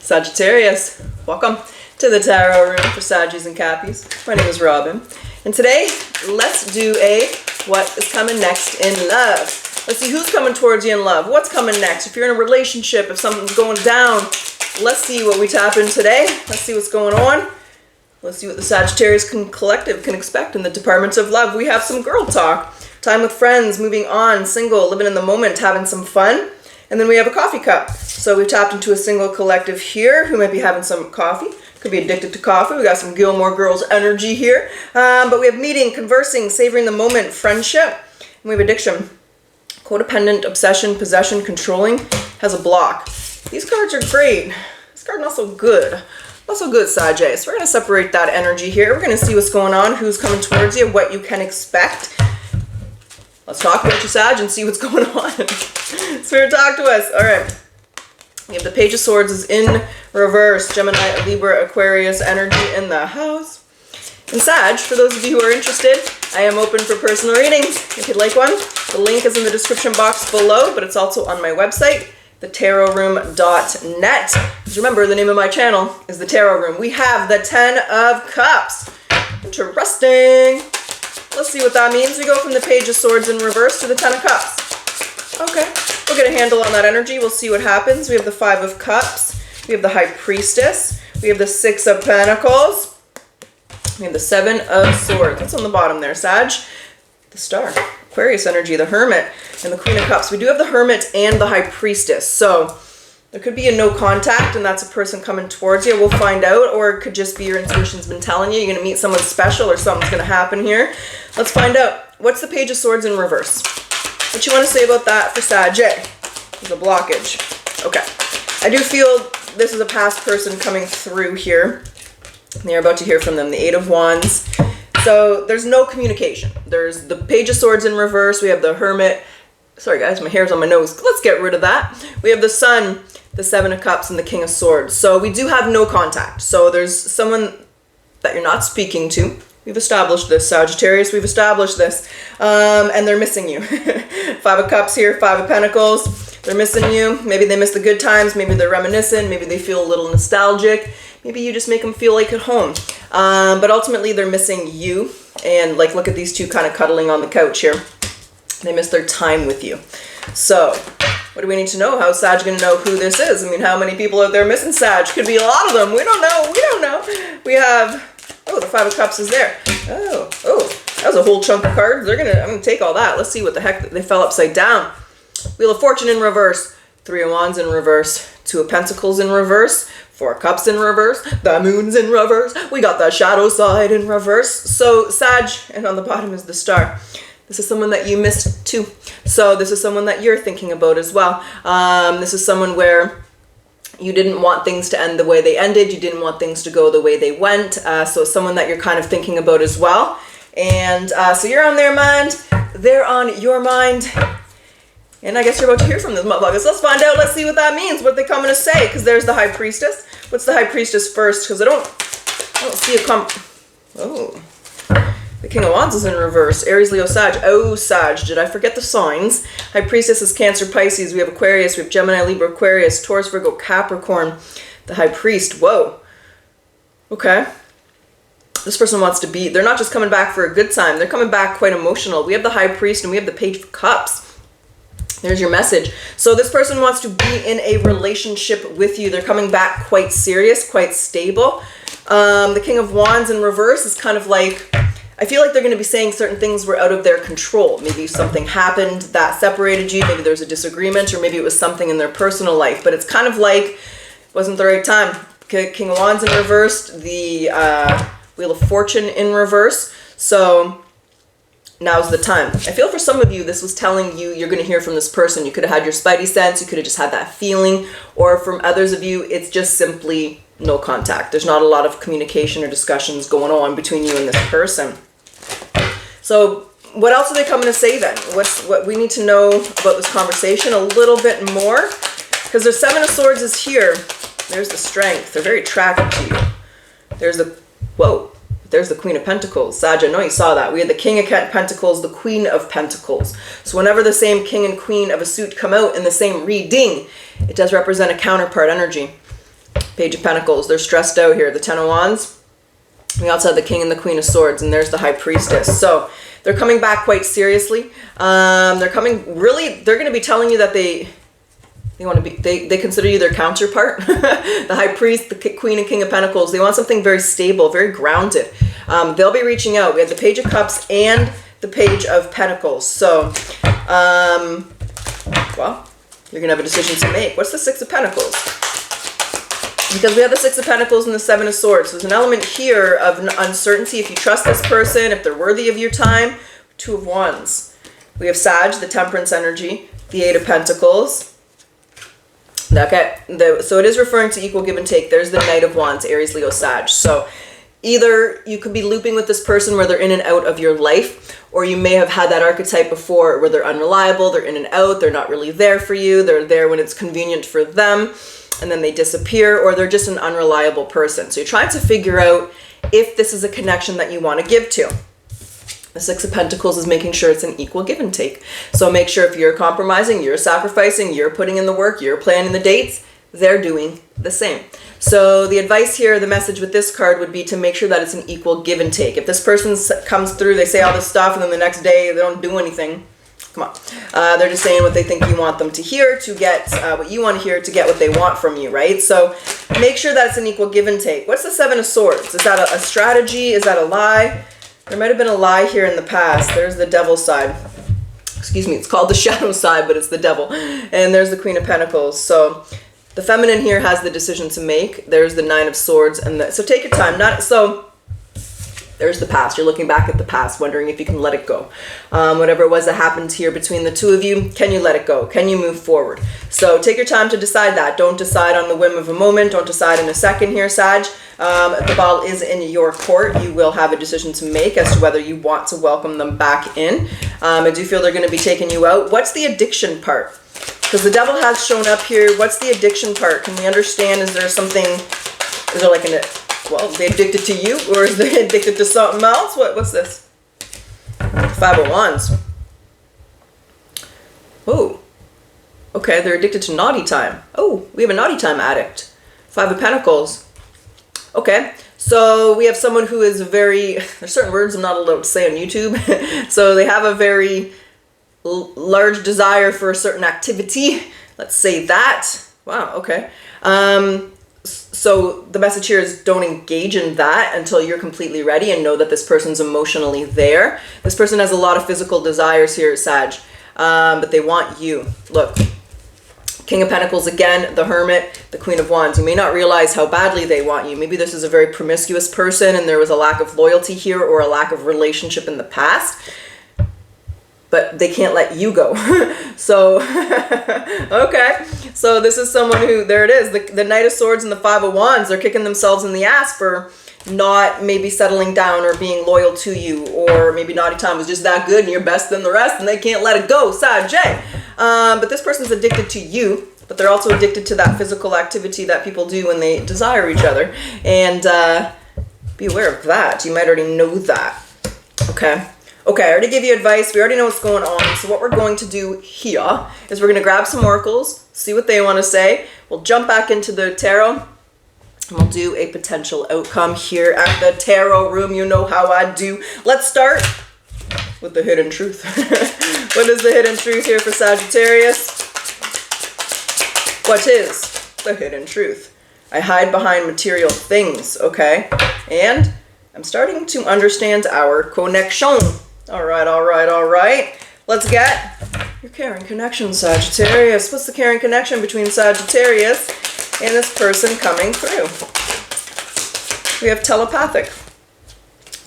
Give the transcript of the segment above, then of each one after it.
Sagittarius, welcome to the Tarot Room for Saggies and Cappies. My name is Robyn, and today let's do a what is coming next in love. Let's see who's coming towards you in love. What's coming next? If you're in a relationship, if something's going down, let's see what we tap in today. Let's see what's going on. Let's see what the Sagittarius collective can expect in the departments of love. We have some girl talk, time with friends, moving on, single, living in the moment, having some fun. And then we have a coffee cup. So we've tapped into a single collective here who might be having some coffee. Could be addicted to coffee. We got some Gilmore Girls energy here. But we have meeting, conversing, savoring the moment, friendship. And we have addiction. Codependent, obsession, possession, controlling, has a block. These cards are great. This card not so good. Not so good, Sagittarius. So we're going to separate that energy here. We're going to see what's going on, who's coming towards you, what you can expect. Let's talk about your Sag and see what's going on. Spirit, talk to us. All right. We have the Page of Swords is in reverse. Gemini, Libra, Aquarius energy in the house. And Sag, for those of you who are interested, I am open for personal readings. If you'd like one, the link is in the description box below, but it's also on my website, thetarotroom.net. Just remember, the name of my channel is The Tarot Room. We have the 10 of Cups. Interesting. Let's see what that means. We go from the Page of Swords in reverse to the 10 of Cups. Okay. We'll get a handle on that energy. We'll see what happens. We have the 5 of Cups. We have the High Priestess. We have the 6 of Pentacles. We have the 7 of Swords. What's on the bottom there, Sag? The Star. Aquarius energy, the Hermit, and the Queen of Cups. We do have the Hermit and the High Priestess. So there could be a no contact, and that's a person coming towards you. We'll find out. Or it could just be your intuition's been telling you you're going to meet someone special or something's going to happen here. Let's find out. What's the Page of Swords in reverse? What you want to say about that for Sag? There's a blockage. Okay. I do feel this is a past person coming through here. You're about to hear from them. The 8 of Wands. So there's no communication. There's the Page of Swords in reverse. We have the Hermit. Sorry guys, my hair's on my nose. Let's get rid of that. We have the Sun, the 7 of Cups, and the King of Swords. So we do have no contact. So there's someone that you're not speaking to. We've established this, Sagittarius. We've established this. And they're missing you. 5 of Cups here, 5 of Pentacles. They're missing you. Maybe they miss the good times. Maybe they're reminiscent. Maybe they feel a little nostalgic. Maybe you just make them feel like at home. But ultimately, they're missing you. And like, look at these two kind of cuddling on the couch here. They miss their time with you. So what do we need to know? How's Sag going to know who this is? I mean, how many people out there missing Sag? Could be a lot of them. We don't know. We don't know. We have... Oh, the 5 of Cups is there. Oh, that was a whole chunk of cards. I'm gonna take all that. Let's see what the heck they fell upside down. Wheel of Fortune in reverse. 3 of Wands in reverse. 2 of Pentacles in reverse. 4 of Cups in reverse. The Moon's in reverse. We got the shadow side in reverse. So Sag, and on the bottom is the Star. This is someone that you missed too. So this is someone that you're thinking about as well. This is someone where you didn't want things to end the way they ended. You didn't want things to go the way they went. So it's someone that you're kind of thinking about as well. And so you're on their mind. They're on your mind. And I guess you're about to hear from this motherfuckers. Let's find out. Let's see what that means. What they coming to say. Because there's the High Priestess. What's the High Priestess first? Because I don't see a Oh. The King of Wands is in reverse. Aries, Leo, Sag. Oh, Sag. Did I forget the signs? High Priestess is Cancer, Pisces. We have Aquarius. We have Gemini, Libra, Aquarius, Taurus, Virgo, Capricorn. The High Priest. Whoa. Okay. This person wants to be... They're not just coming back for a good time. They're coming back quite emotional. We have the High Priest and we have the Page of Cups. There's your message. So this person wants to be in a relationship with you. They're coming back quite serious, quite stable. The King of Wands in reverse is kind of like... I feel like they're going to be saying certain things were out of their control. Maybe something happened that separated you. Maybe there's a disagreement, or maybe it was something in their personal life. But it's kind of like it wasn't the right time. King of Wands in reverse, the Wheel of Fortune in reverse. So now's the time. I feel for some of you, this was telling you you're going to hear from this person. You could have had your spidey sense. You could have just had that feeling. Or from others of you, it's just simply no contact. There's not a lot of communication or discussions going on between you and this person. So what else are they coming to say then? What we need to know about this conversation a little bit more? Because the 7 of Swords is here. There's the Strength. They're very attracted to you. There's the... Whoa. There's the Queen of Pentacles. Sag, I know you saw that. We had the King of Pentacles, the Queen of Pentacles. So whenever the same King and Queen of a suit come out in the same reading, it does represent a counterpart energy. Page of Pentacles. They're stressed out here. The Ten of Wands. We also have the King and the Queen of Swords, and there's the High Priestess. So they're coming back quite seriously. They're coming really, they're going to be telling you that they want to be, they consider you their counterpart. The High Priest, the Queen and King of Pentacles. They want something very stable, very grounded. They'll be reaching out. We have the Page of Cups and the Page of Pentacles. So, well, you're going to have a decision to make. What's the Six of Pentacles? Because we have the Six of Pentacles and the Seven of Swords. There's an element here of uncertainty if you trust this person, if they're worthy of your time. Two of Wands. We have Sag, the Temperance energy, the Eight of Pentacles. Okay, so it is referring to equal give and take. There's the Knight of Wands, Aries, Leo, Sag. So either you could be looping with this person where they're in and out of your life, or you may have had that archetype before where they're unreliable, they're in and out, they're not really there for you, they're there when it's convenient for them, and then they disappear, or they're just an unreliable person. So you're trying to figure out if this is a connection that you want to give to. The Six of Pentacles is making sure it's an equal give and take. So make sure if you're compromising, you're sacrificing, you're putting in the work, you're planning the dates, they're doing the same. So the advice here, the message with this card would be to make sure that it's an equal give and take. If this person comes through, they say all this stuff, and then the next day they don't do anything, come on. They're just saying what they think you want them to hear to get what you want to hear to get what they want from you, right? So make sure that it's an equal give and take. What's the Seven of Swords? Is that a strategy? Is that a lie? There might have been a lie here in the past. There's the Devil's side. Excuse me, it's called the shadow side, but it's the devil. And there's the Queen of Pentacles. So the feminine here has the decision to make. There's the Nine of Swords. So take your time. There's the past. You're looking back at the past, wondering if you can let it go. Whatever it was that happened here between the two of you, can you let it go? Can you move forward? So take your time to decide that. Don't decide on the whim of a moment. Don't decide in a second here, Sag. The ball is in your court. You will have a decision to make as to whether you want to welcome them back in. I do feel they're going to be taking you out. What's the addiction part? Because the devil has shown up here. What's the addiction part? Can we understand? Is there something, is there like well, they addicted to you, or is they addicted to something else? What's this? Five of Wands. Oh, okay, they're addicted to naughty time. Oh, we have a naughty time addict. Five of Pentacles. Okay, so we have someone who is there's certain words I'm not allowed to say on YouTube. So they have a very large desire for a certain activity. Let's say that. Wow, okay. So the message here is don't engage in that until you're completely ready and know that this person's emotionally there. This person has a lot of physical desires here, Sag, but they want you. Look, King of Pentacles again, the Hermit, the Queen of Wands. You may not realize how badly they want you. Maybe this is a very promiscuous person and there was a lack of loyalty here or a lack of relationship in the past, but they can't let you go. So, okay. So this is someone who, there it is, the Knight of Swords and the Five of Wands. They're kicking themselves in the ass for not maybe settling down or being loyal to you, or maybe naughty time was just that good and you're best than the rest and they can't let it go, Sag. But this person's addicted to you, but they're also addicted to that physical activity that people do when they desire each other. And be aware of that. You might already know that. Okay. Okay, I already gave you advice. We already know what's going on. So what we're going to do here is we're going to grab some oracles, see what they want to say. We'll jump back into the tarot, and we'll do a potential outcome here at the tarot room. You know how I do. Let's start with the hidden truth. What is the hidden truth here for Sagittarius? What is the hidden truth? I hide behind material things, okay? And I'm starting to understand our connection. All right, all right, all right. Let's get your caring connection, Sagittarius. What's the caring connection between Sagittarius and this person coming through? We have telepathic.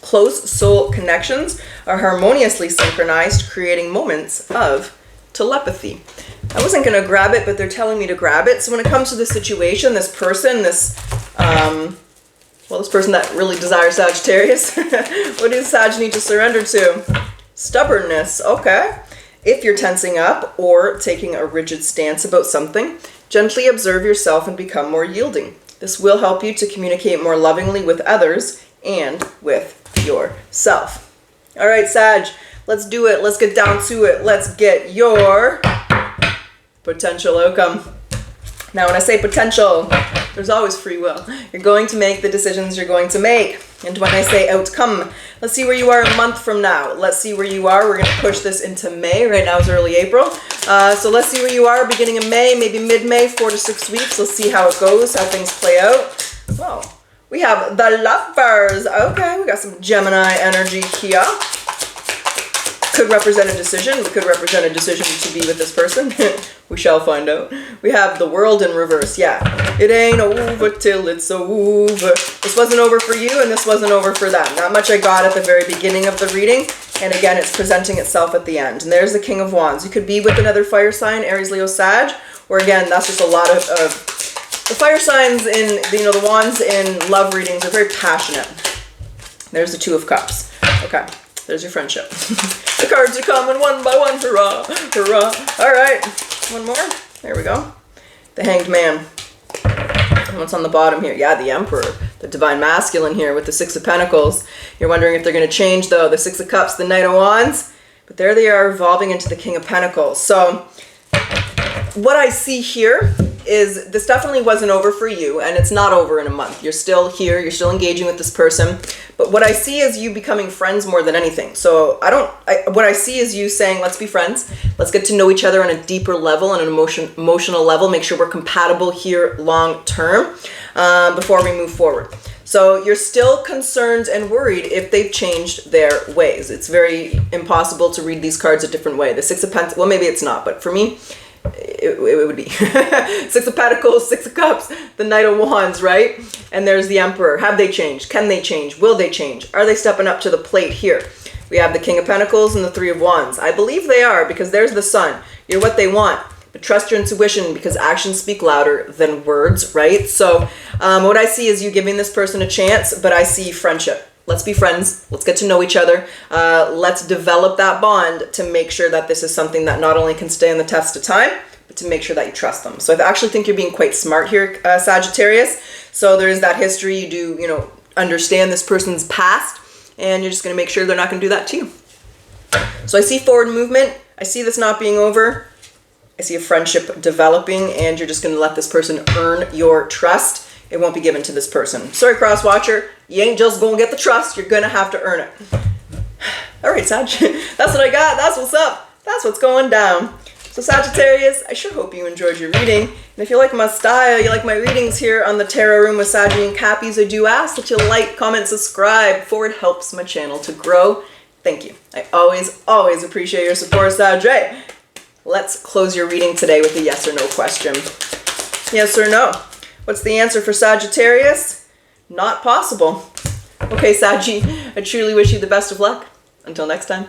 Close soul connections are harmoniously synchronized, creating moments of telepathy. I wasn't going to grab it, but they're telling me to grab it. So when it comes to this situation, this person, this person that really desires Sagittarius, what does Sag need to surrender to? Stubbornness, okay. If you're tensing up or taking a rigid stance about something, gently observe yourself and become more yielding. This will help you to communicate more lovingly with others and with yourself. All right, Sag, let's do it. Let's get down to it. Let's get your potential outcome. Now, when I say potential, there's always free will. You're going to make the decisions you're going to make. And when I say outcome, let's see where you are a month from now. Let's see where you are. We're going to push this into May. Right now it's early April. So let's see where you are beginning of May, maybe mid-May, 4 to 6 weeks. Let's see how it goes, how things play out. Oh, we have the Lovers. Okay, we got some Gemini energy here. Could represent a decision. It could represent a decision to be with this person. We shall find out. We have the World in reverse. Yeah. It ain't over till it's over. This wasn't over for you and this wasn't over for them. Not much I got at the very beginning of the reading. And again, it's presenting itself at the end. And there's the King of Wands. You could be with another fire sign, Aries, Leo, Sag. Or again, that's just a lot of the fire signs in, the wands in love readings are very passionate. There's the Two of Cups. Okay. There's your friendship. The cards are coming one by one. Hurrah, hurrah. All right. One more. There we go. The Hanged Man. And what's on the bottom here? Yeah, the Emperor. The Divine Masculine here with the Six of Pentacles. You're wondering if they're going to change, though. The Six of Cups, the Knight of Wands. But there they are evolving into the King of Pentacles. So what I see here is this definitely wasn't over for you, and it's not over in a month. You're still here, you're still engaging with this person, but what I see is you becoming friends more than anything. So what I see is you saying, let's be friends, let's get to know each other on a deeper level, on an emotional level, make sure we're compatible here long term before we move forward. So you're still concerned and worried if they've changed their ways. It's very impossible to read these cards a different way. The Six of Pentacles, well, maybe it's not, but for me, it would be Six of Pentacles, Six of Cups, the Knight of Wands, right? And there's the Emperor. Have they changed? Can they change? Will they change? Are they stepping up to the plate here? We have the King of Pentacles and the Three of Wands. I believe they are, because there's the Sun. You're what they want. But trust your intuition, because actions speak louder than words, right? So what I see is you giving this person a chance, but I see friendship. Let's be friends. Let's get to know each other. Let's develop that bond to make sure that this is something that not only can stay on the test of time, but to make sure that you trust them. So I actually think you're being quite smart here, Sagittarius. So there is that history. You do, understand this person's past, and you're just going to make sure they're not going to do that to you. So I see forward movement. I see this not being over. I see a friendship developing, and you're just going to let this person earn your trust. It won't be given to this person. Sorry, cross watcher. You ain't just going to get the trust. You're going to have to earn it. All right, Sag. That's what I got. That's what's up. That's what's going down. So Sagittarius, I sure hope you enjoyed your reading. And if you like my style, you like my readings here on the Tarot Room with Saggy and Cappies, I do ask that you like, comment, subscribe, for it helps my channel to grow. Thank you. I always, always appreciate your support, Sag. Let's close your reading today with a yes or no question. Yes or no? What's the answer for Sagittarius? Not possible. Okay, Saggy, I truly wish you the best of luck. Until next time.